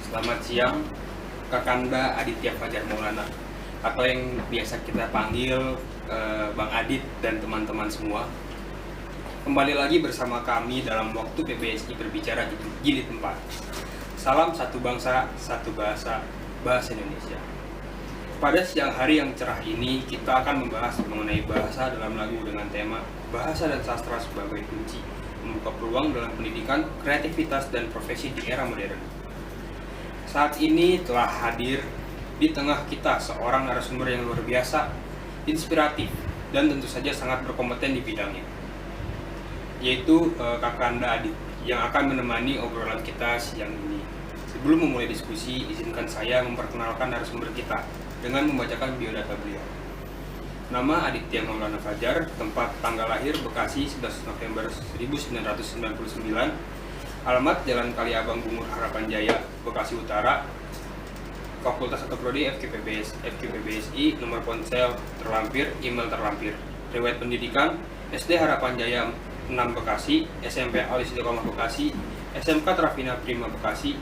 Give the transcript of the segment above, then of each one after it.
Selamat siang, Kakanda Aditya Fajar Maulana, atau yang biasa kita panggil Bang Adit dan teman-teman semua. Kembali lagi bersama kami dalam waktu PBSI Berbicara Jilid 4. Salam satu bangsa, satu bahasa, bahasa Indonesia. Pada siang hari yang cerah ini, kita akan membahas mengenai bahasa dalam lagu dengan tema Bahasa dan Sastra sebagai kunci, membuka peluang dalam pendidikan, kreativitas, dan profesi di era modern. Saat ini telah hadir di tengah kita seorang narasumber yang luar biasa, inspiratif, dan tentu saja sangat berkompeten di bidangnya, yaitu Kakanda Adit yang akan menemani obrolan kita siang ini. Sebelum memulai diskusi, izinkan saya memperkenalkan narasumber kita dengan membacakan biodata beliau. Nama Aditya Maulana Fajar, tempat tanggal lahir Bekasi 11 November 1999, alamat Jalan Kaliabang Bungur Harapan Jaya, Bekasi Utara, Fakultas atau Prodi FKPBSI, nomor ponsel terlampir, email terlampir, riwayat pendidikan SD Harapan Jaya 6 Bekasi, SMP Al Istiqomah Bekasi, SMK Trafina Prima Bekasi,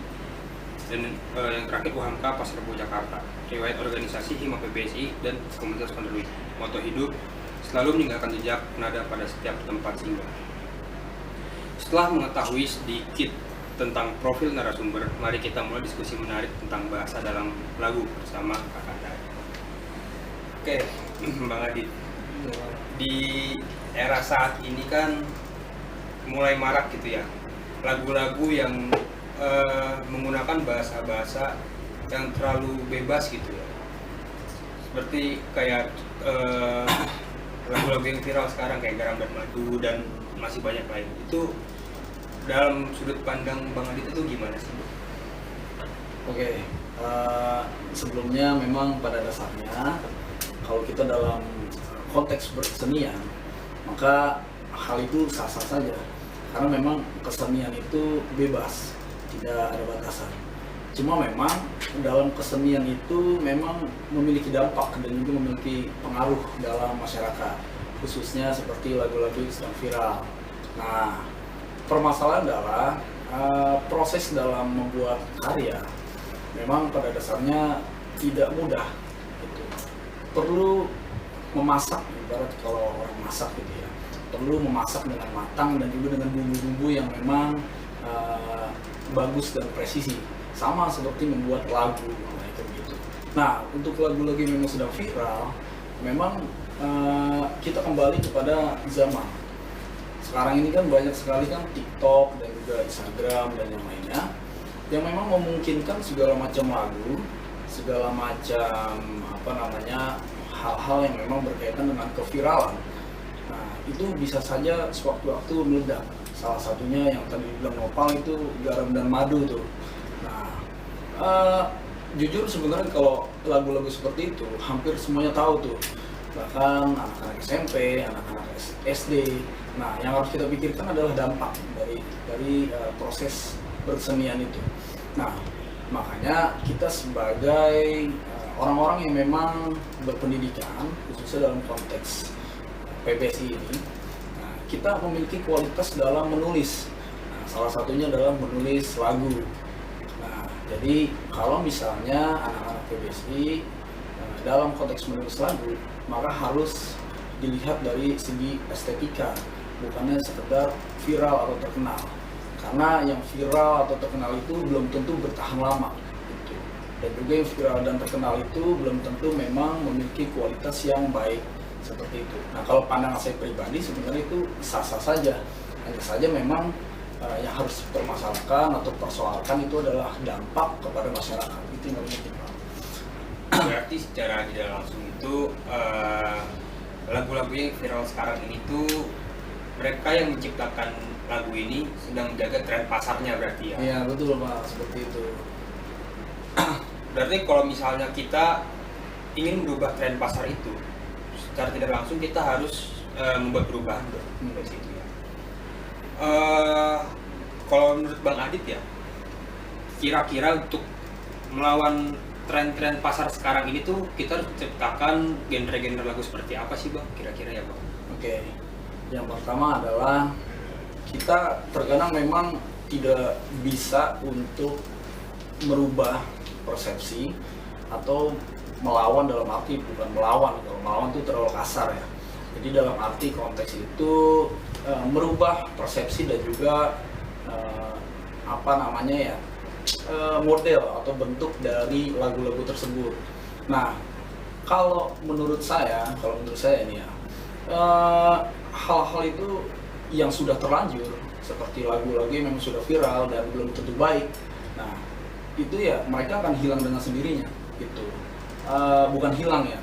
dan yang terakhir UHAMKA Pasar Rebo Jakarta. Riwayat organisasi Hima PBSI dan komunitas penerus. Moto hidup, selalu meninggalkan jejak nada pada setiap tempat singgah. Setelah mengetahui sedikit tentang profil narasumber, mari kita mulai diskusi menarik tentang bahasa dalam lagu bersama Kakanda. Oke, Bang Adit. Di era saat ini kan mulai marak gitu ya, lagu-lagu yang menggunakan bahasa-bahasa yang terlalu bebas gitu ya. Seperti kayak lagu-lagu yang viral sekarang kayak Garam dan Madu dan masih banyak lain. Itu dalam sudut pandang Bang Adit itu gimana sih? Oke, sebelumnya memang pada dasarnya kalau kita dalam konteks bersenian, maka hal itu sah-sah saja. Karena memang kesenian itu bebas, tidak ada batasan. Cuma memang dalam kesenian itu memang memiliki dampak dan juga memiliki pengaruh dalam masyarakat, khususnya seperti lagu-lagu yang sedang viral. Nah, permasalahan adalah proses dalam membuat karya memang pada dasarnya tidak mudah gitu. Perlu memasak, ibarat kalau orang masak gitu ya, perlu memasak dengan matang dan juga dengan bumbu-bumbu yang memang bagus dan presisi, sama seperti membuat lagu. Nah, itu gitu. Nah, untuk lagu-lagu yang memang sedang viral, memang kita kembali kepada zaman. Sekarang ini kan banyak sekali kan TikTok dan juga Instagram dan yang lainnya yang memang memungkinkan segala macam lagu, segala macam hal-hal yang memang berkaitan dengan keviralan. Nah, itu bisa saja sewaktu-waktu meledak. Salah satunya yang tadi bilang Nopal itu Garam dan Madu tuh. Nah, jujur sebenarnya kalau lagu-lagu seperti itu hampir semuanya tahu tuh. Bahkan anak-anak SMP, anak-anak SD. Nah, yang harus kita pikirkan adalah dampak dari proses bersenian itu. Nah, makanya kita sebagai orang-orang yang memang berpendidikan, khususnya dalam konteks PBSI ini, nah, kita memiliki kualitas dalam menulis. Nah, salah satunya adalah menulis lagu. Nah, jadi kalau misalnya anak-anak PBSI dalam konteks menulis lagu, maka harus dilihat dari segi estetika, bukannya sekedar viral atau terkenal. Karena yang viral atau terkenal itu belum tentu bertahan lama gitu. Dan juga yang viral dan terkenal itu belum tentu memang memiliki kualitas yang baik seperti itu. Nah, kalau pandangan saya pribadi sebenarnya itu sah-sah saja. Hanya saja memang yang harus dipermasalahkan atau persoalkan itu adalah dampak kepada masyarakat. Itu yang lebih penting. Berarti secara tidak langsung itu lagu-lagu yang viral sekarang ini tuh mereka yang menciptakan lagu ini sedang menjaga tren pasarnya berarti ya? Iya, betul Pak, seperti itu. Berarti kalau misalnya kita ingin merubah tren pasar itu, secara tidak langsung kita harus membuat perubahan dari situ ya. Kalau menurut Bang Adit ya, kira-kira untuk melawan tren-tren pasar sekarang ini tuh kita harus menciptakan genre-genre lagu seperti apa sih Bang? Kira-kira ya Bang? Oke, yang pertama adalah kita terkadang memang tidak bisa untuk merubah persepsi atau melawan, dalam arti bukan melawan, kalau melawan itu terlalu kasar ya. Jadi dalam arti konteks itu merubah persepsi dan juga model atau bentuk dari lagu-lagu tersebut. Nah, kalau menurut saya ini ya, hal-hal itu yang sudah terlanjur seperti lagu-lagu yang memang sudah viral dan belum tentu baik. Nah, itu ya mereka akan hilang dengan sendirinya gitu. Bukan hilang ya,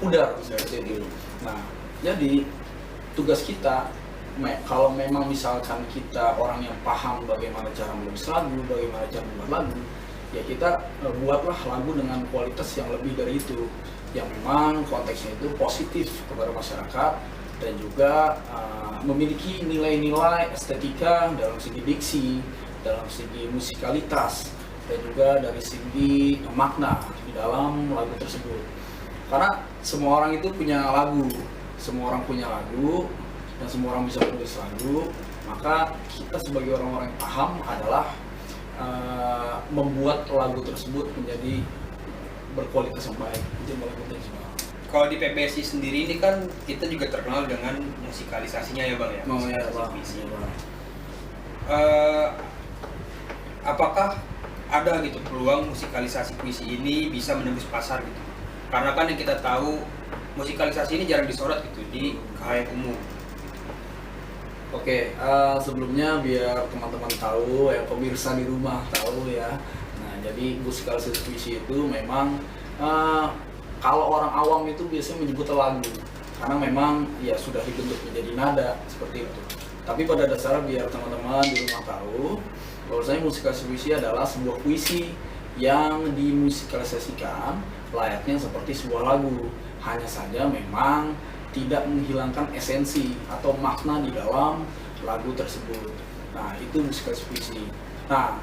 pudar seperti itu. Nah, jadi tugas kita kalau memang misalkan kita orang yang paham bagaimana cara menulis lagu, bagaimana cara membuat lagu, ya kita buatlah lagu dengan kualitas yang lebih dari itu, yang memang konteksnya itu positif kepada masyarakat dan juga memiliki nilai-nilai estetika dalam segi diksi, dalam segi musikalitas, dan juga dari segi makna di dalam lagu tersebut. Karena semua orang itu punya lagu, semua orang punya lagu, dan semua orang bisa menulis lagu. Maka kita sebagai orang-orang yang paham adalah membuat lagu tersebut menjadi berkualitas yang baik. Itu yang paling penting. Kalau di PPSI sendiri ini kan kita juga terkenal dengan musikalisasinya ya Bang ya? Bang. Apakah ada gitu peluang musikalisasi puisi ini bisa menembus pasar gitu? Karena kan yang kita tahu musikalisasi ini jarang disorot gitu di khalayak umum. Oke, sebelumnya biar teman-teman tahu, ya pemirsa di rumah tahu ya. Nah, jadi musikalisasi puisi itu memang kalau orang awam itu biasanya menyebut lagu, karena memang ya sudah dibentuk menjadi nada seperti itu. Tapi pada dasarnya biar teman-teman di rumah tahu, bahwasanya musikalisasi puisi adalah sebuah puisi yang dimusikalisasikan layaknya seperti sebuah lagu. Hanya saja memang tidak menghilangkan esensi atau makna di dalam lagu tersebut. Nah, itu musikalisasi puisi. Nah,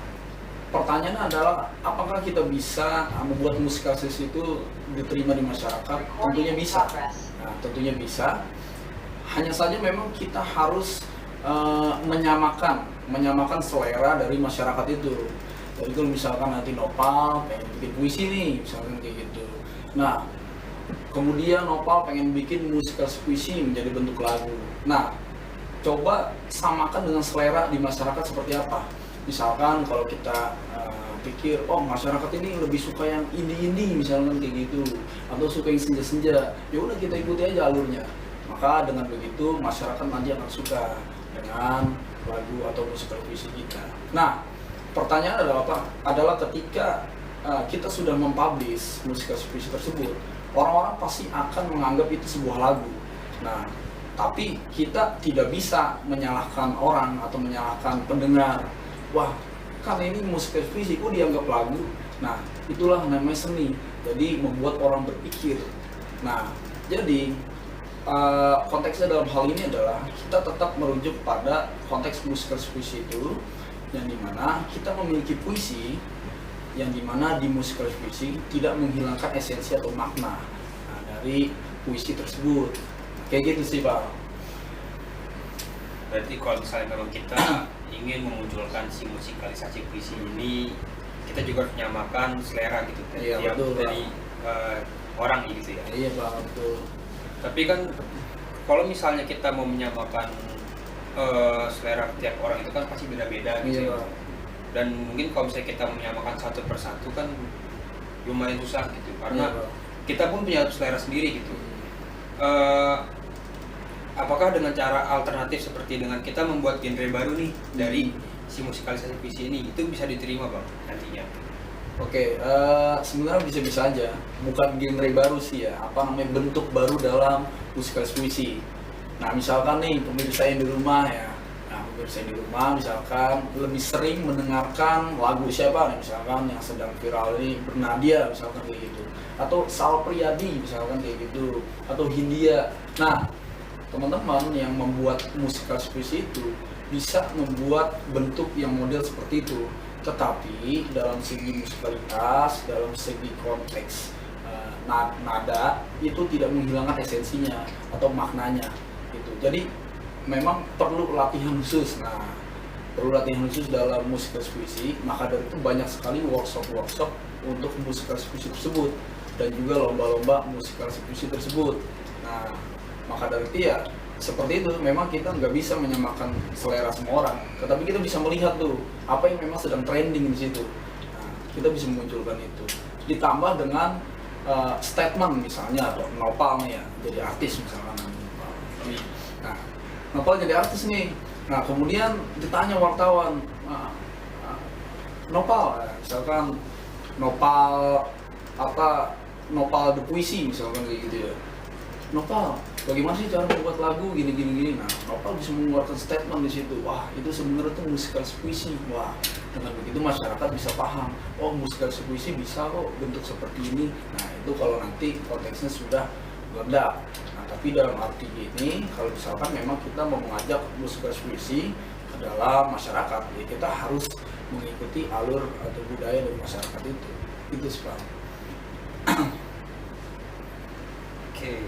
pertanyaannya adalah apakah kita bisa membuat musikalisasi itu diterima di masyarakat? Tentunya bisa. Nah, tentunya bisa. Hanya saja memang kita harus menyamakan selera dari masyarakat itu. Jadi kalau misalkan nanti Nopal pengen bikin puisi nih, misalkan kayak gitu. Nah, kemudian Nopal pengen bikin musikalisasi puisi menjadi bentuk lagu. Nah, coba samakan dengan selera di masyarakat seperti apa. Misalkan kalau kita pikir, oh masyarakat ini lebih suka yang indie-indie misalkan kayak gitu, atau suka yang senja-senja, ya udah kita ikuti aja alurnya. Maka dengan begitu masyarakat nanti akan suka dengan lagu atau musikalisasi puisi kita. Nah, pertanyaan adalah apa? Adalah ketika kita sudah mempublish musikalisasi puisi tersebut, orang-orang pasti akan menganggap itu sebuah lagu. Nah, tapi kita tidak bisa menyalahkan orang atau menyalahkan pendengar. Wah, kan ini musikalisasi puisi, kok dianggap lagu? Nah, itulah namanya seni. Jadi membuat orang berpikir. Nah, jadi konteksnya dalam hal ini adalah kita tetap merujuk pada konteks musikalisasi puisi itu, yang dimana kita memiliki puisi yang dimana di musikalisasi puisi tidak menghilangkan esensi atau makna dari puisi tersebut. Kayak gitu sih Pak. Berarti kalau misalnya memang kita ingin memunculkan si musikalisasi puisi ini, kita juga harus menyamakan selera gitu dari orang gitu ya. Iya Pak, betul. Tapi kan kalau misalnya kita mau menyamakan selera tiap orang itu kan pasti beda-beda gitu. Iya. Dan mungkin kalau misalnya kita menyamakan satu persatu kan lumayan susah gitu, karena kita pun punya selera sendiri gitu. Apakah dengan cara alternatif seperti dengan kita membuat genre baru nih dari si musikalisasi puisi ini, itu bisa diterima Bang nantinya? Oke, sebenarnya bisa-bisa aja, bukan genre baru sih ya, bentuk baru dalam musikalisasi puisi. Nah, misalkan nih pemirsa yang di rumah ya, misalkan lebih sering mendengarkan lagu siapa nih, misalkan yang sedang viral ini Bernadia misalkan kayak gitu, atau Sal Priadi misalkan kayak gitu, atau Hindia. Nah, teman-teman yang membuat musikalisasi puisi itu bisa membuat bentuk yang model seperti itu, tetapi dalam segi musikalitas, dalam segi konteks nada itu tidak menghilangkan esensinya atau maknanya gitu. Jadi memang perlu latihan khusus. Nah, perlu latihan khusus dalam musikalisasi puisi, maka dari itu banyak sekali workshop untuk musikalisasi puisi tersebut dan juga lomba-lomba musikalisasi puisi tersebut. Nah, maka dari itu ya seperti itu, memang kita nggak bisa menyamakan selera semua orang, tetapi kita bisa melihat tuh apa yang memang sedang trending di situ. Nah, kita bisa memunculkan itu, ditambah dengan statement misalnya, atau Nopal nih ya, jadi artis misalkan. Nah, Nopal jadi artis nih. Nah, kemudian ditanya wartawan, Nopal, misalkan Nopal apa, Nopal the puisi misalkan kayak gitu ya. Nopal, bagaimana sih cara membuat lagu gini. Nah, Nopal bisa mengeluarkan statement di situ. Wah, itu sebenarnya tuh musikalisasi puisi. Wah, dengan begitu masyarakat bisa paham. Oh, musikalisasi puisi bisa kok bentuk seperti ini. Nah, itu kalau nanti konteksnya sudah meledak. Nah, tapi dalam arti ini, kalau misalkan memang kita mau mengajak musikalisasi puisi ke dalam masyarakat, ya kita harus mengikuti alur atau budaya dari masyarakat itu. Itu sih, Pak. Oke,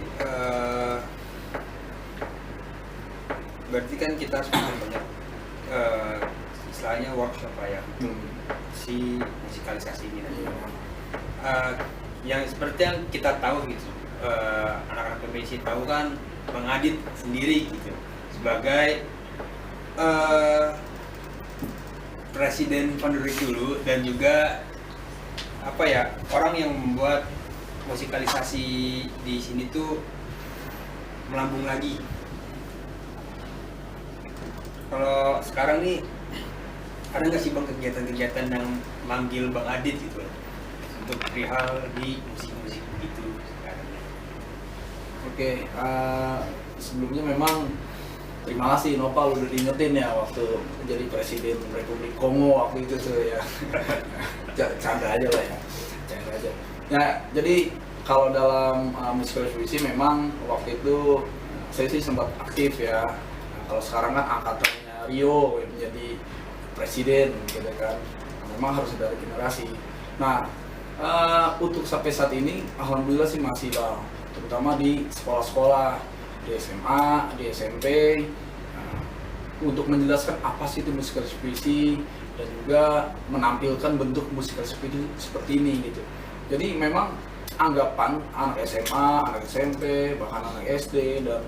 berarti kan kita sudah banyak istilahnya workshop lah ya untuk si musikalisasi ini. Yang seperti yang kita tahu gitu, anak-anak PPC tahu kan Bang Adit sendiri gitu sebagai presiden Pandurik dulu, dan juga apa ya, orang yang membuat musikalisasi di sini tuh melambung lagi. Kalau sekarang nih ada nggak sih Bang kegiatan-kegiatan yang manggil Bang Adit gitu untuk perihal di musik-musik gitu sekarang? Oke, sebelumnya memang terima kasih Nopal udah diingetin ya waktu jadi presiden Republik Kongo waktu itu tuh ya. Canda aja lah ya, canda aja. Nah, jadi kalau dalam musikalisasi puisi memang waktu itu saya sih sempat aktif ya. Nah, kalau sekarang kan angkatannya Rio yang menjadi presiden gitu kan. Nah, memang harus dari generasi. Nah, untuk sampai saat ini alhamdulillah sih masih lah, terutama di sekolah-sekolah, di SMA, di SMP, untuk menjelaskan apa sih itu musikalisasi puisi dan juga menampilkan bentuk musikalisasi puisi seperti ini gitu. Jadi memang anggapan anak SMA, anak SMP, bahkan anak SD dan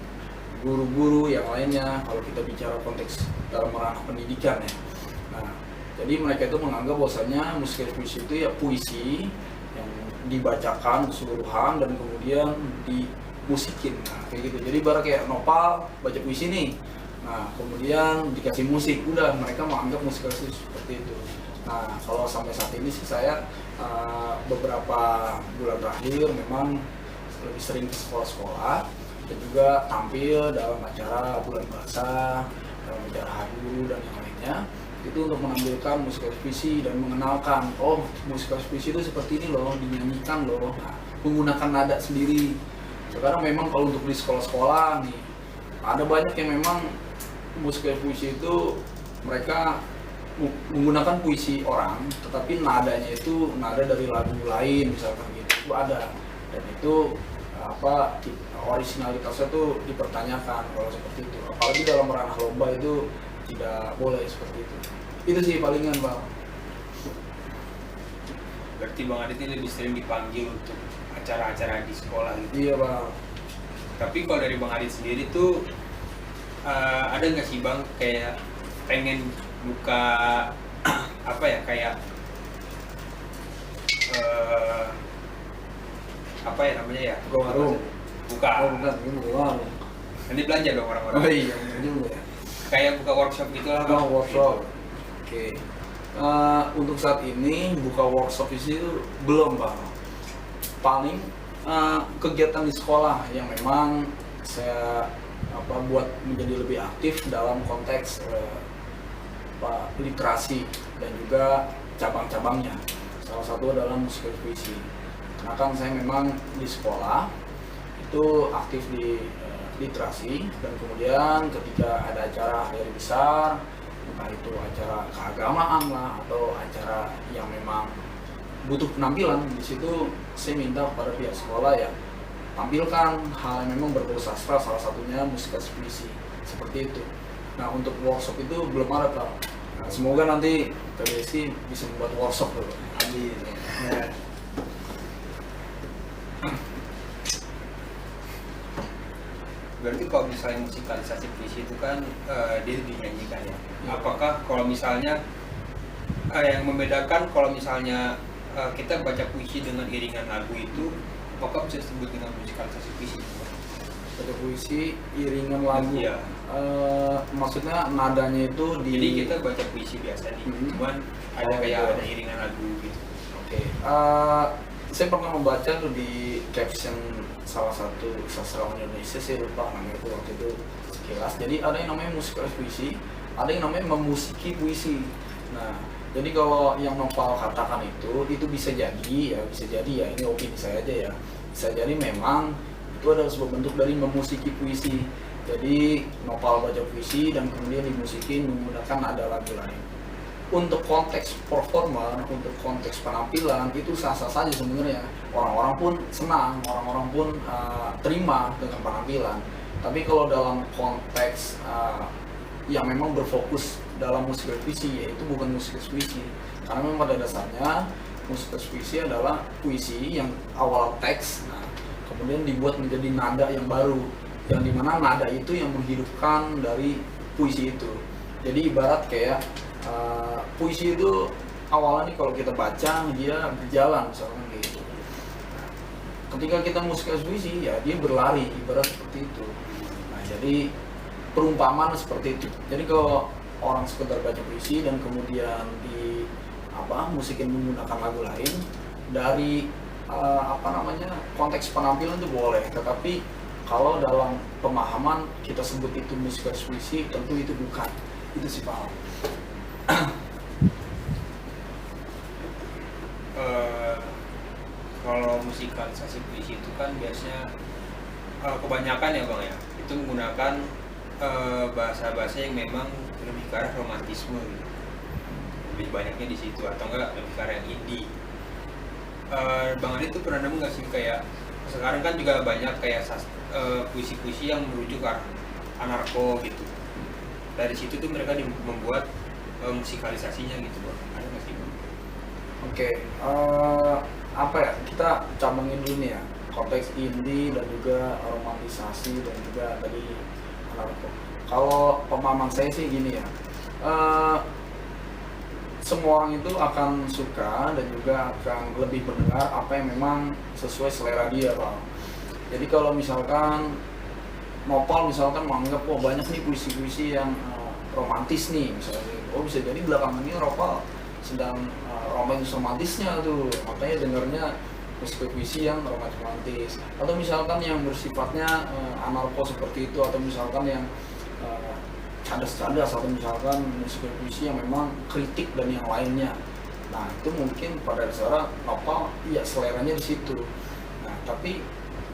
guru-guru yang lainnya kalau kita bicara konteks dalam ranah pendidikan ya. Nah, jadi mereka itu menganggap bahwasanya musikalisasi puisi itu ya puisi yang dibacakan keseluruhan dan kemudian dimusikin. Nah, kayak gitu. Jadi ibarat kayak Nopal baca puisi nih. Nah, kemudian dikasih musik, udah mereka menganggap musikalisasi seperti itu. Nah, kalau sampai saat ini sih saya beberapa bulan terakhir memang lebih sering ke sekolah-sekolah dan juga tampil dalam acara bulan bahasa, dalam acara hari guru dan yang lainnya, itu untuk menampilkan musikalisasi puisi dan mengenalkan, oh musikalisasi puisi itu seperti ini loh, dinyanyikan loh, nah, menggunakan nada sendiri. Sekarang memang kalau untuk di sekolah-sekolah nih, ada banyak yang memang musikalisasi puisi itu mereka menggunakan puisi orang, tetapi nadanya itu nada dari lagu lain misalkan gitu, itu ada, dan itu apa originalitasnya tuh dipertanyakan kalau seperti itu, apalagi dalam ranah lomba itu tidak boleh seperti itu sih palingan Bang. Berarti Bang Adit ini lebih sering dipanggil untuk acara-acara di sekolah gitu? Iya Bang. Tapi kalau dari Bang Adit sendiri tuh ada nggak sih Bang kayak pengen buka apa ya, kayak apa ya namanya ya, Buka warung. Buka. Oh bukan, ini buka warung. Nanti belanja dong orang-orang. Oh iya, bener juga ya. Kayak buka workshop gitu lah Bang. Oh, workshop. Oke. Untuk saat ini buka workshop itu belum Bang. Paling kegiatan di sekolah yang memang saya buat menjadi lebih aktif dalam konteks literasi dan juga cabang-cabangnya. Salah satu adalah musikalisasi puisi. Karena kan saya memang di sekolah itu aktif di literasi, dan kemudian ketika ada acara hari besar, entah itu acara keagamaan lah atau acara yang memang butuh penampilan, di situ saya minta kepada pihak sekolah ya tampilkan hal yang memang berbau sastra, salah satunya musikalisasi puisi seperti itu. Nah, untuk workshop itu belum ada Pak. Nah, semoga nanti PBSI bisa membuat workshop dulu. Amin. Ya. Berarti kalau misalnya musikalisasi puisi itu kan dia dinyanyikan ya. Ya. Apakah kalau misalnya yang membedakan kalau misalnya kita baca puisi dengan iringan lagu itu, apakah bisa disebut dengan musikalisasi puisi? Baca puisi iringan lagu. Iya. Maksudnya nadanya itu di. Jadi kita baca puisi biasa nih, cuman ada kayak ada iringan lagu gitu. Oke. Saya pernah membaca tuh di caption salah satu sastrawan Indonesia, saya lupa namanya itu waktu itu sekilas. Jadi ada yang namanya musikalis puisi, ada yang namanya memusiki puisi. Nah, jadi kalau yang Noval katakan itu bisa jadi ya, ini opini saya aja ya. Bisa jadi memang itu adalah sebuah bentuk dari memusiki puisi. Jadi Noval baca puisi dan kemudian dimusikin menggunakan nada lagu lain. Untuk konteks performer, untuk konteks penampilan itu sah-sah saja sebenarnya. Orang-orang pun senang, orang-orang pun terima dengan penampilan. Tapi kalau dalam konteks yang memang berfokus dalam musik puisi, yaitu bukan musik puisi. Karena memang pada dasarnya musik puisi adalah puisi yang awal teks, nah, kemudian dibuat menjadi nada yang baru, yang dimana nada itu yang menghidupkan dari puisi itu. Jadi ibarat kayak puisi itu awalnya nih kalau kita baca dia berjalan misalkan gitu. Nah, ketika kita musikalisasi puisi ya dia berlari, ibarat seperti itu. Nah, jadi perumpamaan seperti itu. Jadi kalau orang sekedar baca puisi dan kemudian musikin menggunakan lagu lain dari konteks penampilan itu boleh, tetapi kalau dalam pemahaman kita sebut itu musikalisasi puisi, tentu itu bukan. Itu sih paham. Kalau musikalisasi puisi itu kan biasanya kebanyakan ya bang ya, itu menggunakan bahasa-bahasa yang memang lebih ke arah romantisme gitu. Lebih banyaknya di situ, atau enggak lebih ke arah yang indie. Bang Adi tuh pernah nemu nggak sih kayak sekarang kan juga banyak kayak puisi-puisi yang merujuk ke arah anarko gitu. Dari situ tuh mereka membuat musikalisasinya gitu bang. Ada nggak sih bang? Oke, kita cabangin dulu nih ya, konteks indie dan juga romantisasi dan juga tadi anarko. Kalau pemahaman saya sih gini ya, semua orang itu akan suka dan juga akan lebih mendengar apa yang memang sesuai selera dia, Bang. Jadi kalau misalkan Noval misalkan menganggap banyak nih puisi-puisi yang romantis nih misalnya, bisa jadi belakangan ini Noval sedang romantisnya tuh, makanya dengarnya puisi yang romantis. Atau misalkan yang bersifatnya anarko seperti itu, atau misalkan yang cadas-cadas, atau misalkan musik puisi yang memang kritik dan yang lainnya. Nah itu mungkin pada dasarnya Noval ya seleranya di situ. Nah tapi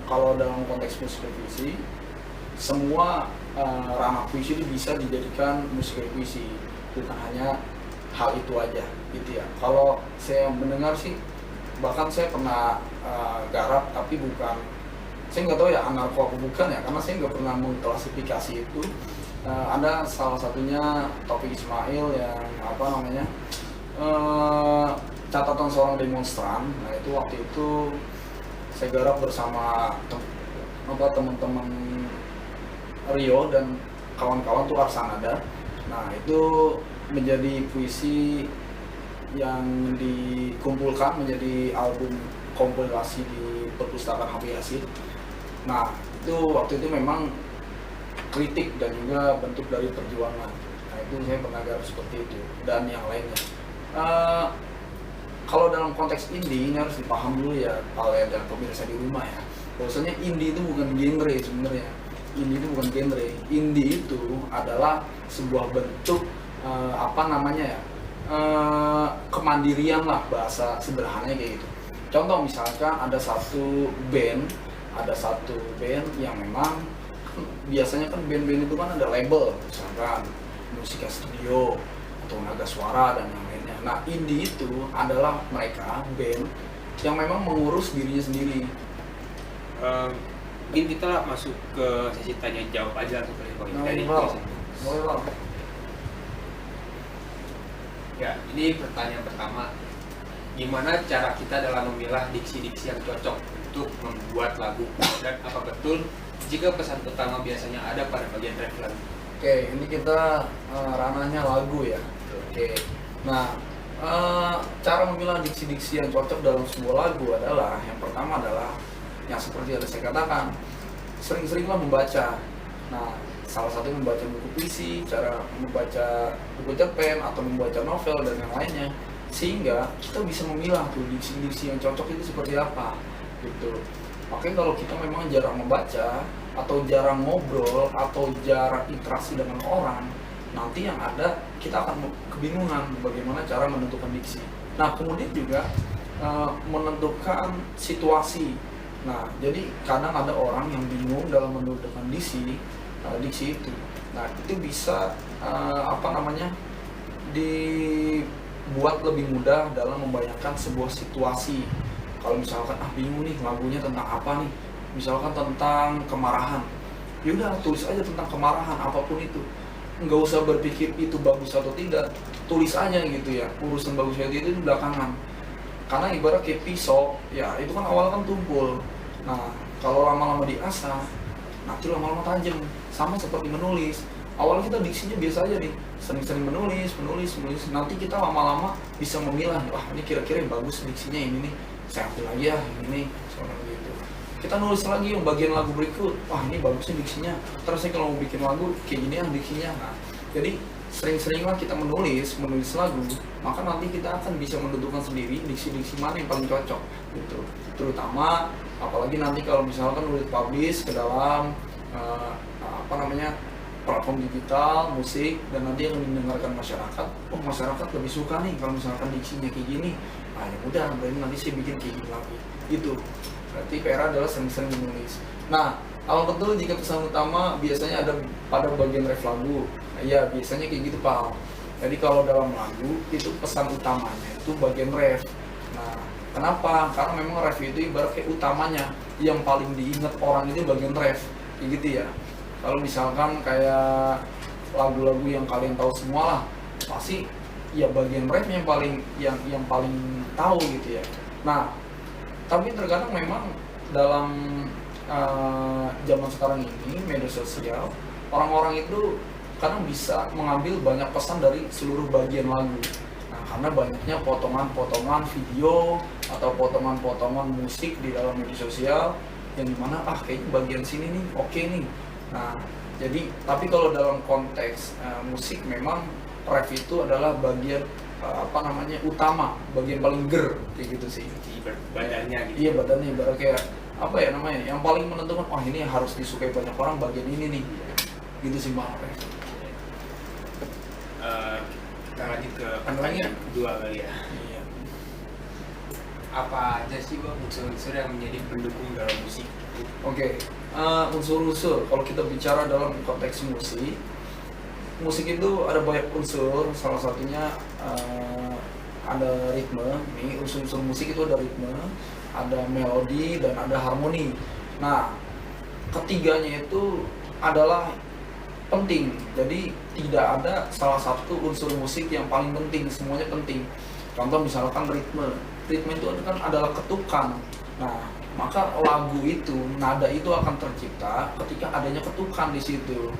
kalau dalam konteks musik puisi, semua ranah puisi itu bisa dijadikan musik puisi, bukan hanya hal itu aja gitu ya. Kalau saya mendengar sih, bahkan saya pernah garap tapi bukan, saya nggak tahu ya anarko atau bukan ya, karena saya nggak pernah mengklasifikasi itu. Ada salah satunya Taufik Ismail yang catatan seorang demonstran. Nah itu waktu itu saya garap bersama teman-teman Rio dan kawan-kawan tuh Arsanada. Nah itu menjadi puisi yang dikumpulkan menjadi album kompilasi di perpustakaan Habib Yasin. Nah itu waktu itu memang kritik dan juga bentuk dari perjuangan. Nah itu saya pernah garap seperti itu dan yang lainnya. Kalau dalam konteks indie ini harus dipaham dulu ya, kalian dan pemirsa di rumah ya, bahwasanya indie itu bukan genre sebenarnya. Indie itu bukan genre. Indie itu adalah sebuah bentuk kemandirian lah, bahasa sederhananya kayak gitu. Contoh misalkan ada satu band yang memang biasanya kan band-band itu kan ada label, misalkan Musika Studio atau Naga Suara dan yang lainnya. Nah indie itu adalah mereka band yang memang mengurus dirinya sendiri. Mungkin kita masuk ke sesi tanya jawab aja langsung dari Boleh. Ya, ini pertanyaan pertama. Gimana cara kita dalam memilah diksi-diksi yang cocok untuk membuat lagu? Dan apa betul jika pesan utama biasanya ada pada bagian ref lagu? Oke, ini kita ranahnya lagu ya. Oke, nah cara memilah diksi-diksi yang cocok dalam sebuah lagu adalah yang pertama adalah yang seperti yang saya katakan, sering-seringlah membaca. Nah, salah satu membaca buku puisi, cara membaca buku cerpen atau membaca novel dan yang lainnya, sehingga kita bisa memilah tuh diksi-diksi yang cocok itu seperti apa gitu. Makanya kalau kita memang jarang membaca atau jarang ngobrol atau jarang interaksi dengan orang, nanti yang ada kita akan kebingungan bagaimana cara menentukan diksi. Nah, kemudian juga menentukan situasi. Nah, jadi kadang ada orang yang bingung dalam menentukan diksi itu. Nah, itu bisa dibuat lebih mudah dalam membayangkan sebuah situasi. Kalau misalkan bingung nih lagunya tentang apa nih, misalkan tentang kemarahan, yaudah tulis aja tentang kemarahan apapun itu, nggak usah berpikir itu bagus atau tidak, tulis aja gitu ya. Urusan bagus atau itu belakangan, karena ibarat kayak pisau ya, itu kan awalnya kan tumpul. Nah, kalau lama-lama diasah nanti lama-lama tajam. Sama seperti menulis, awalnya kita diksinya biasa aja nih, sering-sering menulis, nanti kita lama-lama bisa memilah, wah ini kira-kira yang bagus diksinya ini nih, saya ambil lagi ya ini, seperti itu. Kita nulis lagi yang bagian lagu berikut, wah ini bagusnya diksinya, terus saya kalau mau bikin lagu kayak gini yang diksinya. Nah, jadi sering-seringlah kita menulis lagu, maka nanti kita akan bisa menentukan sendiri diksi-diksi mana yang paling cocok gitu. Terutama apalagi nanti kalau misalkan udah publish ke dalam platform digital, musik, dan nanti yang didengarkan masyarakat, masyarakat lebih suka nih kalau misalkan diksinya kayak gini, ya udah, berarti nanti saya bikin kayak gini lagi gitu. Berarti PR adalah sering-sering menulis. Nah, awal betul jika pesan utama biasanya ada pada bagian ref lagu. Nah, ya biasanya kayak gitu Pak. Jadi kalau dalam lagu itu pesan utamanya itu bagian ref. Nah, kenapa? Karena memang ref itu ibarat kayak utamanya, yang paling diingat orang itu bagian ref, kayak gitu ya. Kalau misalkan kayak lagu-lagu yang kalian tahu semua lah, pasti ya bagian ref yang paling tahu gitu ya. Nah, tapi terkadang memang dalam zaman sekarang ini media sosial, orang-orang itu kadang bisa mengambil banyak pesan dari seluruh bagian lagu. Nah, karena banyaknya potongan-potongan video atau potongan-potongan musik di dalam media sosial yang dimana kayaknya bagian sini nih oke nih. Nah, jadi tapi kalau dalam konteks musik memang ref itu adalah bagian utama, bagian paling ger kayak gitu sih. Badannya gitu. Iya, badannya ibarat kayak apa ya namanya, yang paling menentukan ini harus disukai banyak orang bagian ini nih. Gitu sih Mbak ref. Kita lanjut ke pertanyaan kedua kali ya. Iya. Apa aja sih Bang unsur-unsur yang menjadi pendukung dalam musik? Oke, unsur-unsur kalau kita bicara dalam konteks musik itu ada banyak unsur. Salah satunya ada ritme. Nih unsur-unsur musik itu ada ritme, ada melodi, dan ada harmoni. Nah, ketiganya itu adalah penting. Jadi tidak ada salah satu unsur musik yang paling penting, semuanya penting. Contoh misalkan ritme itu kan adalah ketukan. Nah, maka lagu itu, nada itu akan tercipta ketika adanya ketukan di situ.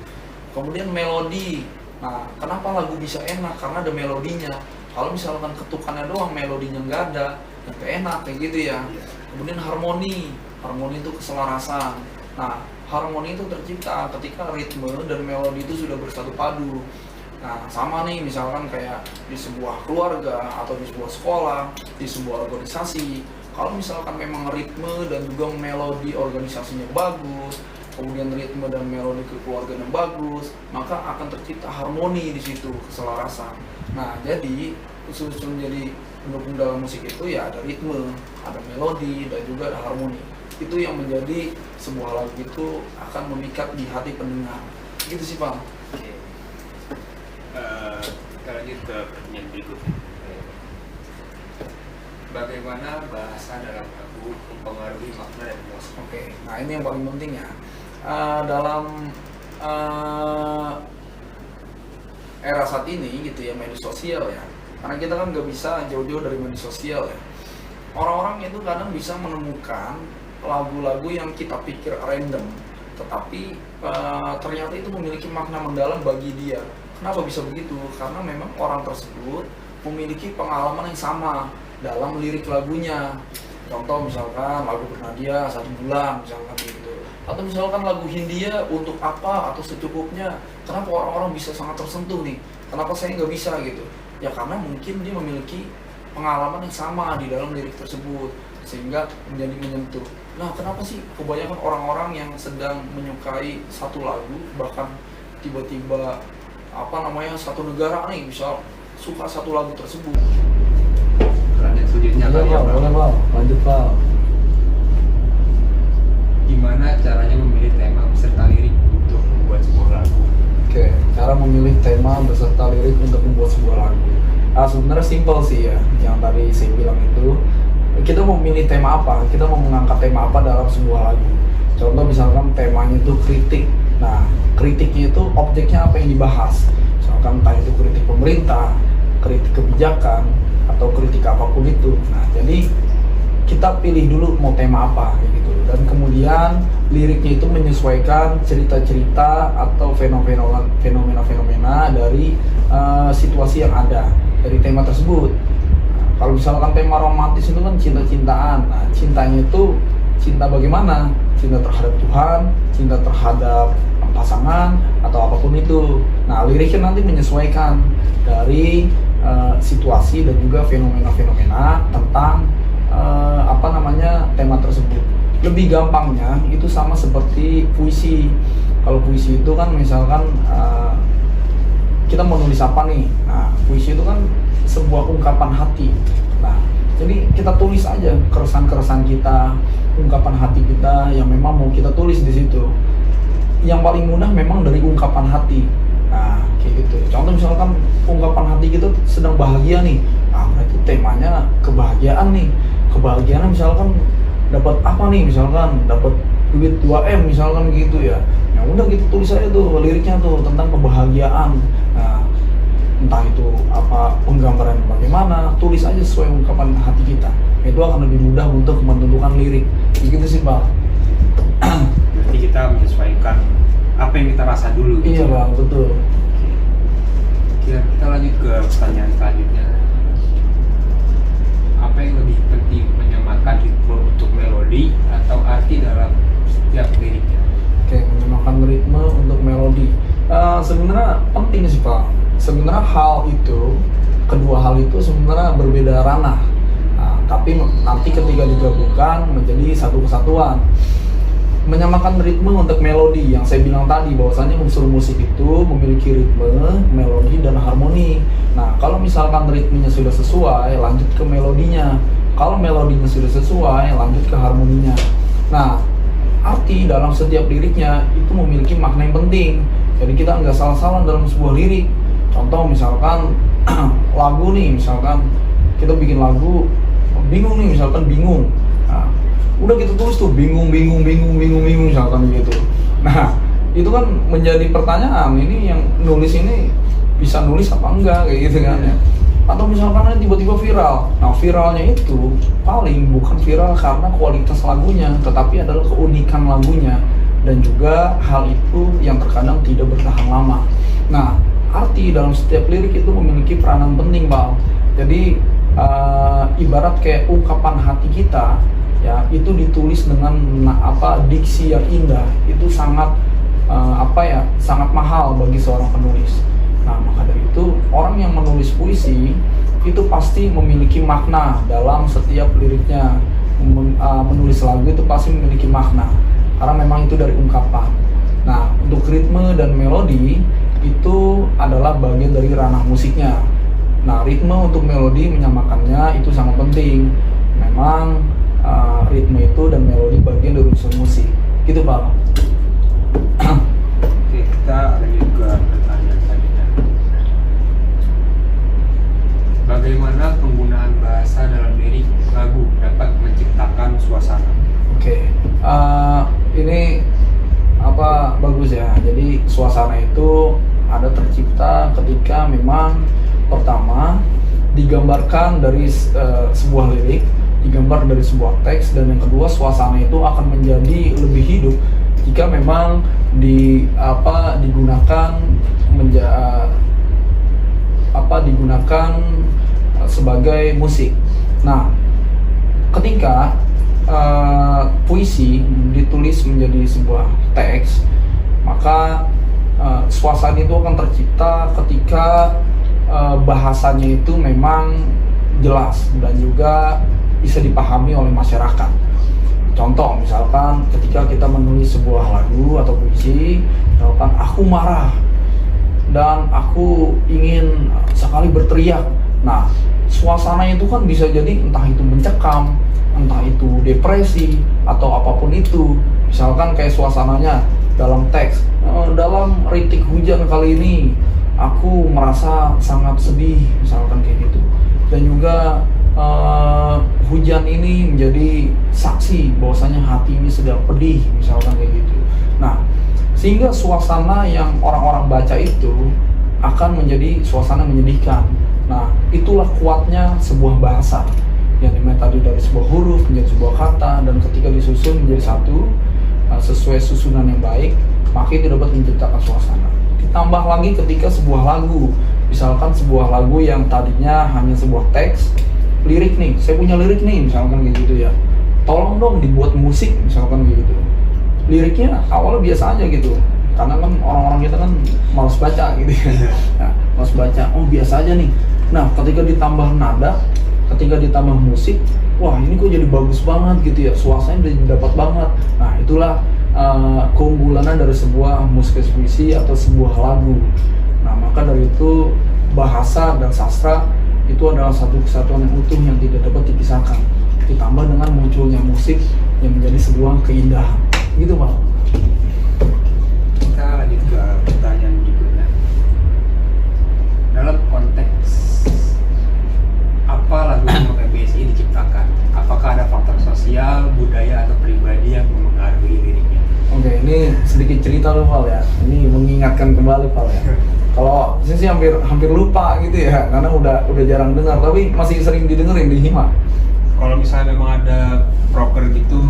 Kemudian melodi. Nah, kenapa lagu bisa enak? Karena ada melodinya. Kalau misalkan ketukannya doang, melodinya nggak ada, nggak enak kayak gitu ya. Kemudian harmoni itu keselarasan. Nah, harmoni itu tercipta ketika ritme dan melodi itu sudah bersatu padu. Nah, sama nih misalkan kayak di sebuah keluarga atau di sebuah sekolah, di sebuah organisasi. Kalau misalkan memang ritme dan juga melodi organisasinya bagus, kemudian ritme dan melodi kekeluargaan yang bagus, maka akan tercipta harmoni di situ, keselarasan. Nah, jadi unsur-unsur menjadi pendukung dalam musik itu ya ada ritme, ada melodi, dan juga ada harmoni. Itu yang menjadi sebuah lagu itu akan memikat di hati pendengar. Gitu sih Pak. Oke. Kita lanjut ke pertanyaan berikutnya. Bagaimana bahasa dalam lagu mempengaruhi makna dan emosi? Oke, nah ini yang paling penting ya. Dalam era saat ini gitu ya, media sosial ya, karena kita kan nggak bisa jauh-jauh dari media sosial ya. Orang-orang itu kadang bisa menemukan lagu-lagu yang kita pikir random, tetapi ternyata itu memiliki makna mendalam bagi dia. Kenapa bisa begitu? Karena memang orang tersebut memiliki pengalaman yang sama dalam lirik lagunya. Contoh misalkan lagu Bernadia 1 bulan misalkan gitu, atau misalkan lagu Hindia Untuk Apa atau Secukupnya. Kenapa orang-orang bisa sangat tersentuh nih? Kenapa saya nggak bisa gitu? Ya karena mungkin dia memiliki pengalaman yang sama di dalam lirik tersebut sehingga menjadi menyentuh. Nah, kenapa sih kebanyakan orang-orang yang sedang menyukai satu lagu, bahkan tiba-tiba satu negara nih misal suka satu lagu tersebut? Lanjut selanjutnya kali ya, boleh Bang, lanjut Bang. Gimana caranya memilih tema beserta lirik untuk membuat sebuah lagu? Oke, cara memilih tema beserta lirik untuk membuat sebuah lagu. Sebenarnya simpel sih ya, yang tadi saya bilang itu. Kita mau memilih tema apa, kita mau mengangkat tema apa dalam sebuah lagu. Contoh misalkan temanya itu kritik. Nah, kritiknya itu objeknya apa yang dibahas. Misalkan entah itu kritik pemerintah, kritik kebijakan, atau kritik apapun itu. Nah, jadi kita pilih dulu mau tema apa kayak gitu. Dan kemudian liriknya itu menyesuaikan cerita-cerita atau fenomena-fenomena dari situasi yang ada dari tema tersebut. Kalau misalkan tema romantis itu kan cinta-cintaan. Nah, cintanya itu cinta bagaimana? Cinta terhadap Tuhan, cinta terhadap pasangan, atau apapun itu. Nah, liriknya nanti menyesuaikan dari situasi dan juga fenomena-fenomena tentang tema tersebut. Lebih gampangnya itu sama seperti puisi. Kalau puisi itu kan misalkan kita mau nulis apa nih? Nah, puisi itu kan sebuah ungkapan hati. Nah, jadi kita tulis aja keresahan-keresahan kita, ungkapan hati kita yang memang mau kita tulis di situ. Yang paling mudah memang dari ungkapan hati. Nah, kayak gitu. Contoh misalkan ungkapan hati kita sedang bahagia nih. Nah, berarti temanya kebahagiaan nih. Kebahagiaan misalkan dapat apa nih? Misalkan dapat duit 2M misalkan gitu ya. Ya udah gitu tulis aja tuh liriknya tuh tentang kebahagiaan. Nah, entah itu apa penggambaran bagaimana, tulis aja sesuai ungkapan hati kita. Itu akan lebih mudah untuk menentukan lirik. Begitu sih, Bang. Berarti kita menyesuaikan apa yang kita rasa dulu gitu. Iya, Bang, betul. Kita lanjut ke pertanyaan selanjutnya. Apa yang lebih penting, menyamakan ritme untuk melodi atau arti dalam setiap liriknya? Oke, menyamakan ritme untuk melodi. Sebenarnya penting sih, Pak. Sebenarnya kedua hal itu sebenarnya berbeda ranah. Nah, tapi nanti ketika digabungkan menjadi satu kesatuan. Menyamakan ritme untuk melodi yang saya bilang tadi, bahwasannya unsur musik itu memiliki ritme, melodi, dan harmoni. Nah, kalau misalkan ritmenya sudah sesuai, lanjut ke melodinya. Kalau melodinya sudah sesuai, lanjut ke harmoninya. Nah, arti dalam setiap liriknya itu memiliki makna yang penting. Jadi kita nggak salah-salah dalam sebuah lirik. Contoh misalkan lagu nih, misalkan kita bikin lagu bingung nih, misalkan bingung. Nah, udah kita tulis tuh bingung misalkan gitu. Nah, itu kan menjadi pertanyaan, ini yang nulis ini bisa nulis apa enggak kayak gitu kan ya. Atau misalkan tiba-tiba viral. Nah, viralnya itu paling bukan viral karena kualitas lagunya, tetapi adalah keunikan lagunya dan juga hal itu yang terkadang tidak bertahan lama. Nah, arti dalam setiap lirik itu memiliki peranan penting, Bang. Jadi ibarat kayak ungkapan hati kita ya, itu ditulis dengan diksi yang indah, itu sangat sangat mahal bagi seorang penulis. Nah, maka dari itu orang yang menulis puisi itu pasti memiliki makna dalam setiap liriknya. Menulis lagu itu pasti memiliki makna karena memang itu dari ungkapan. Nah, untuk ritme dan melodi itu adalah bagian dari ranah musiknya. Nah, ritme untuk melodi menyamakannya itu sangat penting. Memang ritme itu dan melodi bagian dari unsur musik. Gitu, Pak. Oke, kita lanjut ke pertanyaan selanjutnya. Bagaimana penggunaan bahasa dalam lirik lagu dapat menciptakan suasana? Oke, ini bagus ya. Jadi suasana itu ada tercipta ketika memang pertama digambarkan dari sebuah lirik, digambar dari sebuah teks, dan yang kedua suasana itu akan menjadi lebih hidup jika memang digunakan sebagai musik. Nah, ketika puisi ditulis menjadi sebuah teks, maka suasana itu akan tercipta ketika bahasanya itu memang jelas dan juga bisa dipahami oleh masyarakat. Contoh, misalkan ketika kita menulis sebuah lagu atau puisi, misalkan aku marah dan aku ingin sekali berteriak. Nah, suasana itu kan bisa jadi entah itu mencekam, entah itu depresi, atau apapun itu. Misalkan kayak suasananya dalam teks, dalam rintik hujan kali ini aku merasa sangat sedih, misalkan kayak gitu. Dan juga hujan ini menjadi saksi bahwasanya hati ini sedang pedih, misalkan kayak gitu. Nah, sehingga suasana yang orang-orang baca itu akan menjadi suasana menyedihkan. Nah, itulah kuatnya sebuah bahasa yang dimana tadi dari sebuah huruf menjadi sebuah kata, dan ketika disusun menjadi satu sesuai susunan yang baik, maka itu dapat menciptakan suasana. Ditambah lagi ketika sebuah lagu, misalkan sebuah lagu yang tadinya hanya sebuah teks, lirik nih, saya punya lirik nih, misalkan kayak gitu ya, tolong dong dibuat musik, misalkan kayak gitu. Liriknya awalnya biasa aja gitu, karena kan orang-orang kita kan malas baca gitu ya. Nah, malas baca, oh biasa aja nih. Nah, ketika ditambah nada, ketika ditambah musik, wah ini kok jadi bagus banget gitu ya, suasananya udah dapat banget. Nah, itulah keunggulannya dari sebuah musik puisi atau sebuah lagu. Nah, maka dari itu bahasa dan sastra itu adalah satu kesatuan yang utuh yang tidak dapat dipisahkan. Ditambah dengan munculnya musik yang menjadi sebuah keindahan. Gitu, Pak. Kita lanjut ke pertanyaan berikutnya. Dalam konteks apa lagu Hima PBSI diciptakan? Apakah ada faktor sosial, budaya, atau pribadi yang mempengaruhi liriknya? Oke, ini sedikit cerita loh, Val ya. Ini mengingatkan kembali, Val ya. Kalau saya sih hampir lupa gitu ya, karena udah jarang dengar, tapi masih sering didengerin di Hima. Kalau misalnya memang ada proker gitu,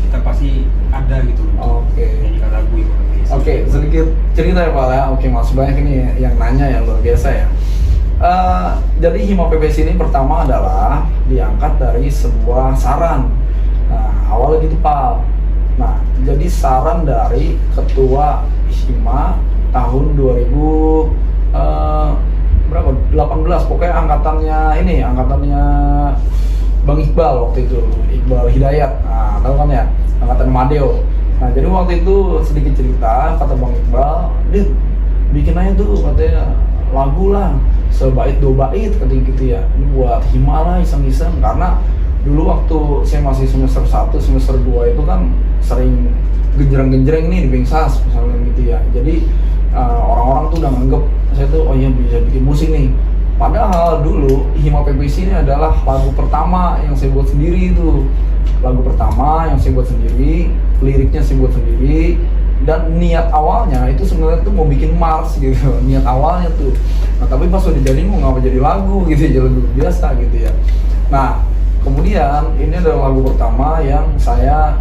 kita pasti ada gitu. Oke. Nyanyikan lagu Hima PBSI. Oke, sedikit cerita ya, Val ya. Oke, masih banyak ini yang nanya yang luar biasa ya. Jadi Hima PBSI ini pertama adalah diangkat dari sebuah saran. Nah, awalnya gitu, Pak. Nah, jadi saran dari ketua Hima tahun 2018, pokoknya angkatannya Bang Iqbal waktu itu, Iqbal Hidayat. Nah, tahu kan ya, angkatan Madeo. Nah, jadi waktu itu sedikit cerita, kata Bang Iqbal, "Dit, bikin aja tuh katanya lagu lah, sebait dua bait," katanya gitu ya. Ini buat Hima lah, iseng-iseng, karena dulu waktu saya masih semester 1, semester 2 itu kan sering genjreng-genjreng nih di Bengsas misalnya gitu ya. Jadi orang-orang tuh udah nganggep saya tuh oh iya bisa bikin musik nih. Padahal dulu Hima PBSI ini adalah lagu pertama yang saya buat sendiri itu. Lagu pertama yang saya buat sendiri, liriknya saya buat sendiri, dan niat awalnya itu sebenarnya tuh mau bikin Mars gitu. Niat awalnya tuh. Nah, tapi pas udah jadi mau ngapa jadi lagu gitu, jadi lagu biasa gitu ya. Nah, kemudian ini adalah lagu pertama yang saya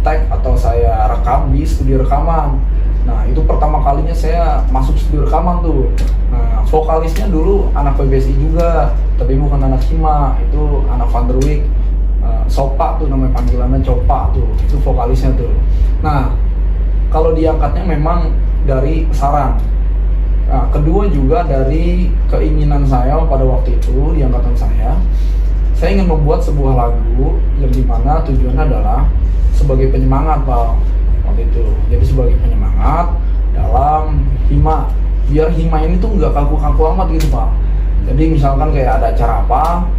tag atau saya rekam di studio rekaman. Nah, itu pertama kalinya saya masuk studio rekaman tuh. Nah, vokalisnya dulu anak PBSI juga, tapi bukan anak Hima, itu anak Van der Wijk. Sopa tuh namanya panggilannya, Copa tuh, itu vokalisnya tuh. Nah, kalau diangkatnya memang dari saran. Nah, kedua juga dari keinginan saya pada waktu itu di angkatan saya ingin membuat sebuah lagu yang dimana tujuannya adalah sebagai penyemangat, Pak, waktu itu. Jadi sebagai penyemangat dalam Hima, biar Hima ini tuh nggak kaku-kaku amat gitu, Pak. Jadi misalkan kayak ada acara apa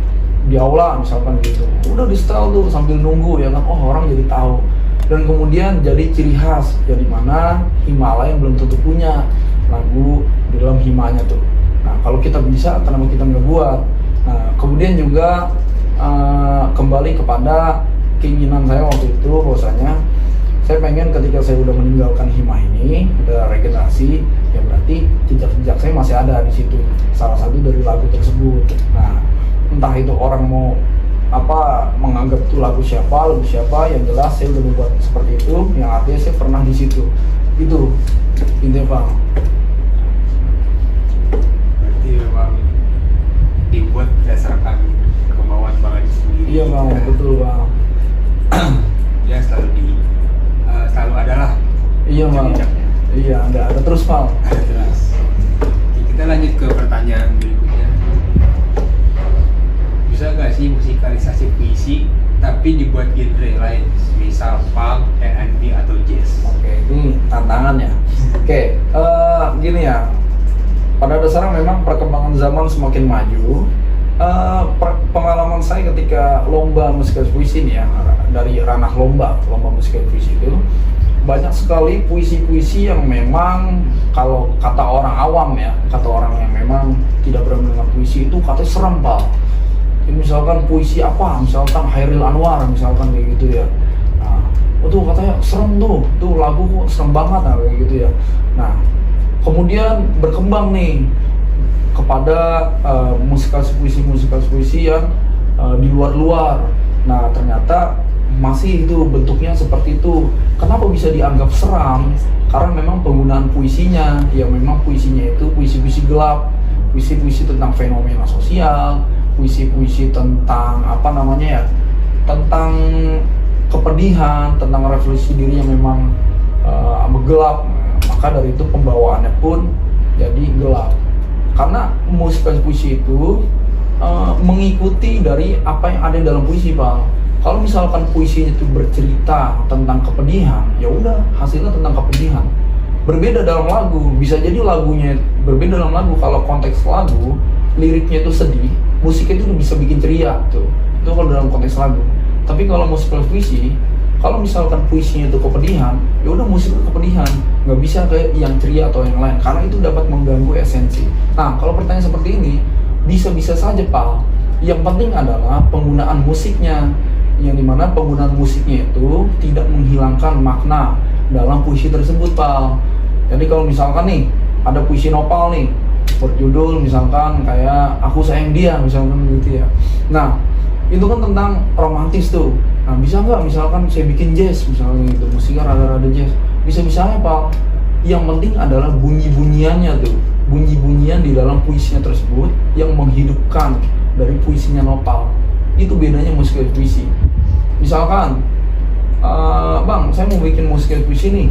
di aula misalkan gitu, udah di setel tuh sambil nunggu ya kan, oh orang jadi tahu. Dan kemudian jadi ciri khas, jadi mana Himala yang belum tentu punya lagu di dalam Himanya tuh. Nah, kalau kita bisa, kenapa kita nggak buat? Nah, kemudian juga kembali kepada keinginan saya waktu itu, bahwasanya saya pengen ketika saya udah meninggalkan Hima ini, udah regenerasi, ya berarti jejak-jejak saya masih ada di situ, salah satu dari lagu tersebut. Nah, entah itu orang mau menganggap itu lagu siapa, yang jelas saya udah membuat seperti itu, yang artinya saya pernah di situ. Itu intinya Bang. Berarti memang dibuat berdasarkan kemauan Bang Adit sendiri. Iya Bang, betul Bang. Ya selalu adalah. Iya Bang. Iya, ada terus Bang. Jelas. Oke, kita lanjut ke pertanyaan berikutnya. Bisa nggak sih musikalisasi puisi tapi dibuat genre lain, misal punk, R&B atau jazz? Oke, ini tantangannya. Oke, gini ya. Pada dasarnya memang perkembangan zaman semakin maju. Pengalaman saya ketika lomba musikalisasi puisi ini ya, dari ranah lomba musikalisasi puisi itu, banyak sekali puisi-puisi yang memang kalau kata orang awam ya, kata orang yang memang tidak pernah mendengar puisi itu katanya serem Pak. Ya, misalkan puisi apa, misalkan Hairil Anwar misalkan kayak gitu ya. Nah, itu katanya serem tuh lagu kok serem banget kayak gitu ya. Nah, kemudian berkembang nih kepada musikalisasi puisi yang di luar. Nah, ternyata masih itu bentuknya seperti itu. Kenapa bisa dianggap seram? Karena memang penggunaan puisinya, ya memang puisinya itu puisi-puisi gelap, puisi-puisi tentang fenomena sosial, puisi-puisi tentang tentang kepedihan, tentang revolusi diri yang memang gelap. Maka dari itu pembawaannya pun jadi gelap. Karena musikalisasi puisi itu mengikuti dari apa yang ada dalam puisi Pak. Kalau misalkan puisi itu bercerita tentang kepedihan, ya udah hasilnya tentang kepedihan. Berbeda dalam lagu, bisa jadi lagunya berbeda dalam lagu. Kalau konteks lagu, liriknya itu sedih, musiknya itu bisa bikin ceria tuh. Itu kalau dalam konteks lagu. Tapi kalau musikalisasi puisi, kalau misalkan puisinya itu kepedihan, ya udah musiknya kepedihan, nggak bisa kayak yang ceria atau yang lain, karena itu dapat mengganggu esensi. Nah, kalau pertanyaan seperti ini, bisa-bisa saja Pak. Yang penting adalah penggunaan musiknya, yang dimana penggunaan musiknya itu tidak menghilangkan makna dalam puisi tersebut Pak. Jadi kalau misalkan nih ada puisi Nopal nih berjudul misalkan kayak Aku Sayang Dia misalkan gitu ya. Nah, itu kan tentang romantis tuh. Nah, bisa nggak misalkan saya bikin jazz misalnya gitu, musiknya rada-rada jazz? Bisa-bisa ya Pak. Yang penting adalah bunyi-bunyiannya tuh, bunyi-bunyian di dalam puisinya tersebut yang menghidupkan dari puisinya Nopal. Itu bedanya musikalisasi puisi. Misalkan, Bang, saya mau bikin musikalisasi puisi nih,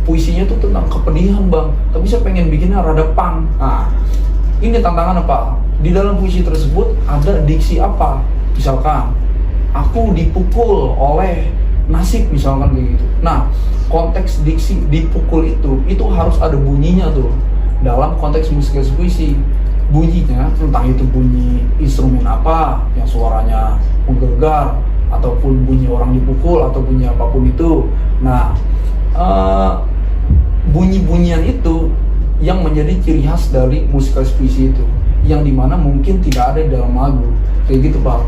puisinya tuh tentang kepedihan Bang, tapi saya pengen bikinnya rada punk. Nah, ini tantangan apa? Di dalam puisi tersebut ada diksi apa? Misalkan, aku dipukul oleh nasib misalkan begitu. Nah, konteks diksi dipukul itu harus ada bunyinya tuh dalam konteks musikalisasi puisi. Bunyinya entah itu bunyi instrumen apa yang suaranya menggelegar, ataupun bunyi orang dipukul, atau bunyi apapun itu. Nah, bunyi-bunyian itu yang menjadi ciri khas dari musikalisasi puisi itu, yang dimana mungkin tidak ada di dalam lagu kayak gitu Pak.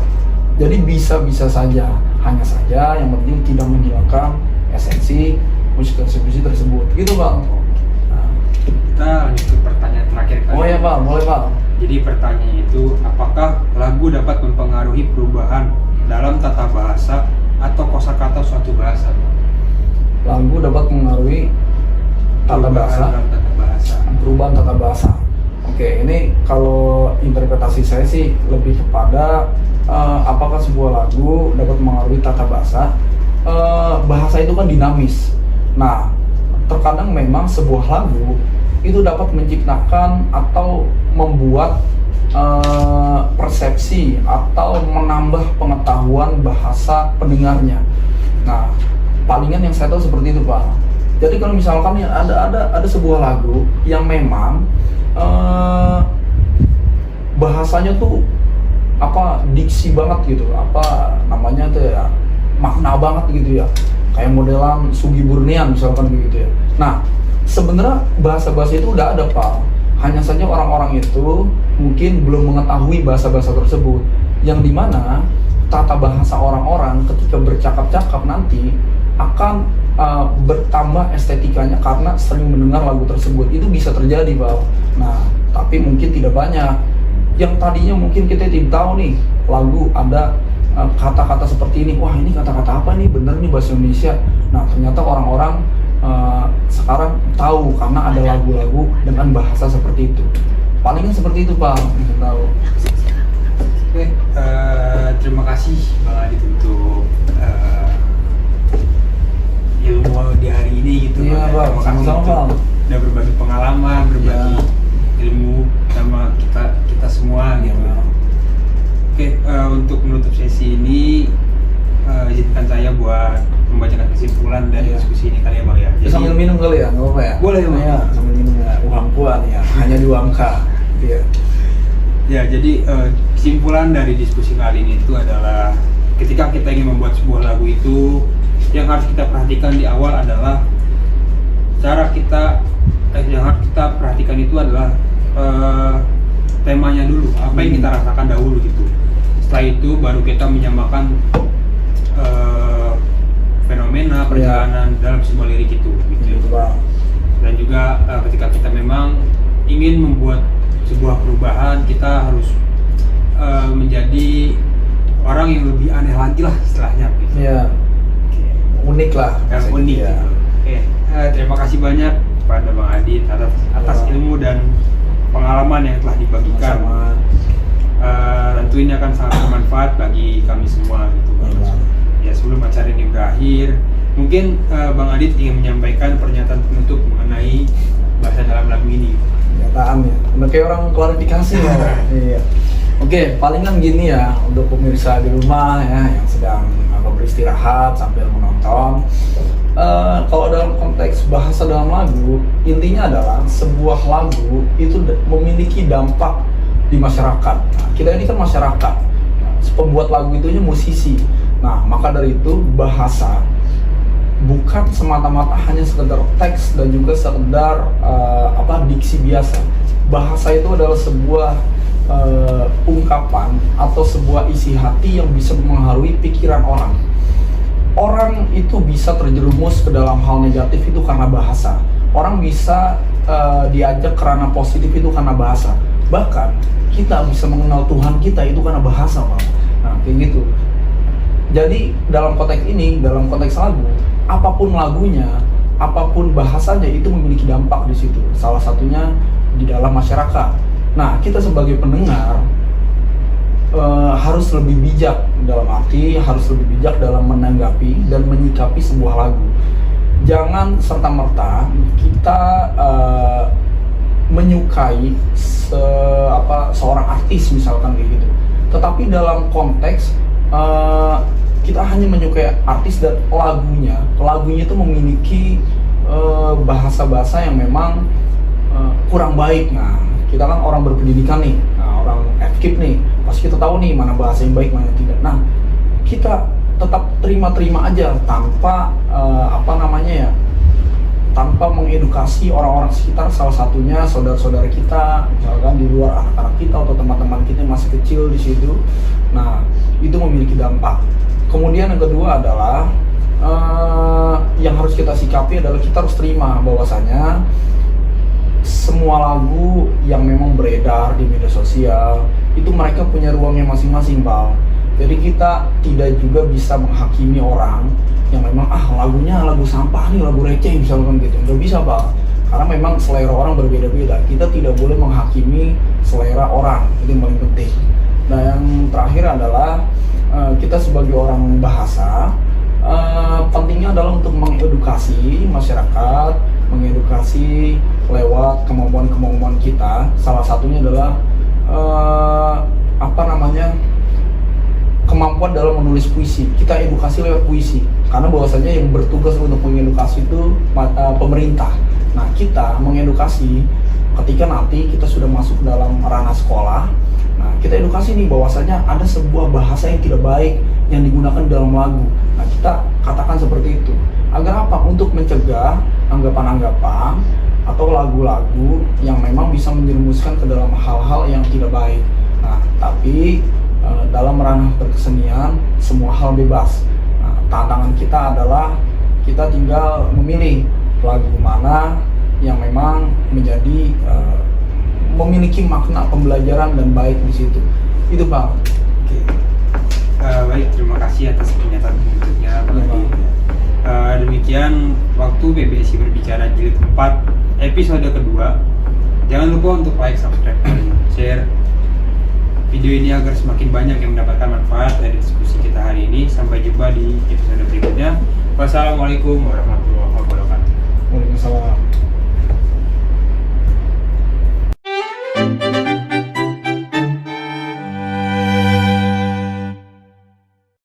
Jadi bisa-bisa saja, hanya saja yang penting tidak menghilangkan esensi musikalisasi puisi tersebut gitu Bang. Kita lanjut ke pertanyaan terakhir kali. Oh ya Pak, boleh Pak. Jadi pertanyaannya itu, apakah lagu dapat mempengaruhi perubahan dalam tata bahasa atau kosakata suatu bahasa? Lagu dapat mengaruhi perubahan tata bahasa. Oke, ini kalau interpretasi saya sih lebih kepada apakah sebuah lagu dapat mengaruhi tata bahasa. Bahasa itu kan dinamis. Nah, terkadang memang sebuah lagu itu dapat menciptakan atau membuat persepsi atau menambah pengetahuan bahasa pendengarnya. Nah, palingan yang saya tahu seperti itu Pak. Jadi kalau misalkan ada sebuah lagu yang memang bahasanya tuh diksi banget gitu, tuh ya, makna banget gitu ya, kayak modelan Sugi Burnian misalkan gitu ya. Nah, sebenarnya bahasa-bahasa itu udah ada Pak, hanya saja orang-orang itu mungkin belum mengetahui bahasa-bahasa tersebut, yang dimana tata bahasa orang-orang ketika bercakap-cakap nanti akan bertambah estetikanya karena sering mendengar lagu tersebut. Itu bisa terjadi Pak. Nah, tapi mungkin tidak banyak. Yang tadinya mungkin kita tidak tahu nih lagu ada kata-kata seperti ini, wah ini kata-kata apa nih, bener nih bahasa Indonesia. Nah ternyata orang-orang sekarang tahu karena ada lagu-lagu dengan bahasa seperti itu. Palingan seperti itu Pak, yang tahu. Oke, terima kasih Bang Adit untuk ilmu di hari ini gitu. Iya Bang, Terima kasih sama-sama Bang. udah berbagi pengalaman, berbagi ilmu sama kita semua gitu. Iya. Oke, untuk menutup sesi ini izinkan saya buat membacakan kesimpulan dari diskusi ini kali ya Bang ya. Jadi, sambil minum kali ya, nggak apa-apa ya? Boleh Bang. Ya, sambil minum ya, uhampuan ya, hanya di UHAMKA. Iya. Ya, jadi kesimpulan dari diskusi kali ini itu adalah ketika kita ingin membuat sebuah lagu itu, yang harus kita perhatikan di awal adalah yang harus kita perhatikan itu adalah temanya dulu, apa yang kita rasakan dahulu gitu. Setelah itu baru kita menyamakan fenomena perjalanan dalam sebuah lirik itu gitu. Dan juga ketika kita memang ingin membuat sebuah perubahan, kita harus menjadi orang yang lebih aneh lagi lah istilahnya gitu. Iya. Unik lah. Yang unik ya. gitu. Oke, terima kasih banyak kepada Bang Adit atas ilmu dan pengalaman yang telah dibagikan. Tentu ini akan sangat bermanfaat bagi kami semua gitu Bang. Ya, sebelum acara ini berakhir, mungkin Bang Adit ingin menyampaikan pernyataan penutup mengenai bahasa dalam lagu ini. Pernyataan ya, udah kayak orang klarifikasi ya. Iya. Oke, palingan gini ya untuk pemirsa di rumah ya yang sedang beristirahat sambil menonton. Kalau dalam konteks bahasa dalam lagu, intinya adalah sebuah lagu itu memiliki dampak di masyarakat. Nah, kita ini kan masyarakat, pembuat lagu itunya musisi. Nah, maka dari itu bahasa bukan semata-mata hanya sekedar teks dan juga sekedar diksi biasa. Bahasa itu adalah sebuah ungkapan atau sebuah isi hati yang bisa mengharuhi pikiran orang. Orang itu bisa terjerumus ke dalam hal negatif itu karena bahasa. Orang bisa diajak ke ranah positif itu karena bahasa. Bahkan kita bisa mengenal Tuhan kita itu karena bahasa, Pak. Nah, kayak gitu. Jadi dalam konteks ini, dalam konteks lagu, apapun lagunya, apapun bahasanya itu memiliki dampak di situ. Salah satunya di dalam masyarakat. Nah, kita sebagai pendengar harus lebih bijak, dalam arti harus lebih bijak dalam menanggapi dan menyikapi sebuah lagu. Jangan serta-merta kita menyukai seorang artis misalkan kayak gitu. Tetapi dalam konteks kita hanya menyukai artis dan lagunya itu memiliki bahasa-bahasa yang memang kurang baik. Nah, kita kan orang berpendidikan nih, orang FKIP nih, pasti kita tahu nih mana bahasa yang baik, mana yang tidak. Nah, kita tetap terima-terima aja tanpa tanpa mengedukasi orang-orang sekitar, salah satunya saudara-saudara kita, misalkan di luar anak-anak kita atau teman-teman kita yang masih kecil di situ. Nah, itu memiliki dampak. Kemudian yang kedua adalah yang harus kita sikapi adalah kita harus terima bahwasanya semua lagu yang memang beredar di media sosial itu mereka punya ruangnya masing-masing, Pak. Jadi kita tidak juga bisa menghakimi orang yang memang lagunya lagu sampah nih, lagu receh misalkan gitu. Nggak bisa, Pak. Karena memang selera orang berbeda-beda. Kita tidak boleh menghakimi selera orang. Itu yang paling penting. Nah, yang terakhir adalah kita sebagai orang bahasa pentingnya adalah untuk mengedukasi masyarakat, mengedukasi lewat kemampuan-kemampuan kita. Salah satunya adalah kemampuan dalam menulis puisi. Kita edukasi lewat puisi, karena bahwasanya yang bertugas untuk mengedukasi itu pemerintah. Nah, kita mengedukasi ketika nanti kita sudah masuk dalam ranah sekolah. Nah, kita edukasi nih bahwasanya ada sebuah bahasa yang tidak baik yang digunakan dalam lagu. Nah, kita katakan seperti itu. Agar apa? Untuk mencegah anggapan-anggapan atau lagu-lagu yang memang bisa menjerumuskan ke dalam hal-hal yang tidak baik. Nah, tapi dalam ranah berkesenian semua hal bebas. Nah, tantangan kita adalah kita tinggal memilih lagu mana yang memang menjadi memiliki makna pembelajaran dan baik di situ. Itu Bang. Oke. Baik, terima kasih atas pernyataan berikutnya Bang Adi. Demikian waktu PBSI berbicara jilid 4 episode kedua. Jangan lupa untuk like, subscribe, dan share video ini agar semakin banyak yang mendapatkan manfaat dari diskusi kita hari ini. Sampai jumpa di episode berikutnya. Wassalamualaikum warahmatullahi wabarakatuh. Waalaikumsalam.